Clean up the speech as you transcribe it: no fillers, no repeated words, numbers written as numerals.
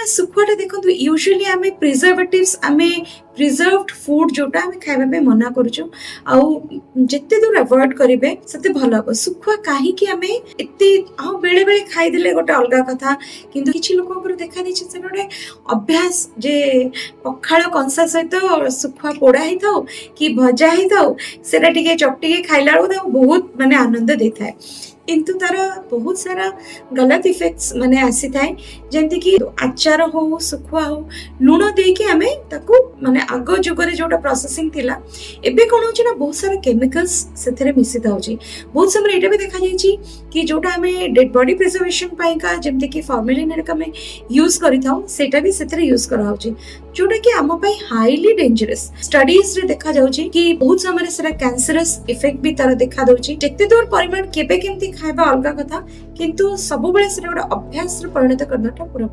ना सुखुआटा देखो यूजुअली आम प्रिजर्वेटिव्स आम प्रिजर्वड फूड जोटा आम खाइबा मना करूँ जिते दूर अवॉइड करेंगे से भल हम सुखुआ कहीं एत हाँ बेले बेले खाईदे गोटे अलग कथा किंतु किसी लोक देखा दी से गोटे अभ्यास जे पखाड़ कंसा सहित सुखुआ पोड़ा ही था कि भजा ही था सेटा टिके चकटिके खाइला बेलू बहुत माने आनंद देता है किंतु तार बहुत सारा गलत इफेक्ट्स माने आसी थाए जेमती कि आचार हो सुखुआ हो लुण देके आमे ताकू माने आग जुगरे जोटा प्रोसेसिंग थिला एबे कोन होची ना बहुत सारा केमिकल्स सेथरे मिसिता होची बहुत समय एटा भी देखा जायची कि जोटा आमे डेड बॉडी प्रिजर्वेशन पाई का जेमती कि फॉर्मेलिन रे कमे यूज करिथाउ सेटा भी सेथरे यूज करा होची जोटा कि आम पाई हाईली डेंजरस स्टडीज रे देखा जाउची कि बहुत समय सेरा कैंसरस इफेक्ट भी तार देखा दउची जेते दूर परिमाण केबे केमती खाइबा अलग कथा किंतु सब बेले से गोटे अभ्यास परिणत करना पूरा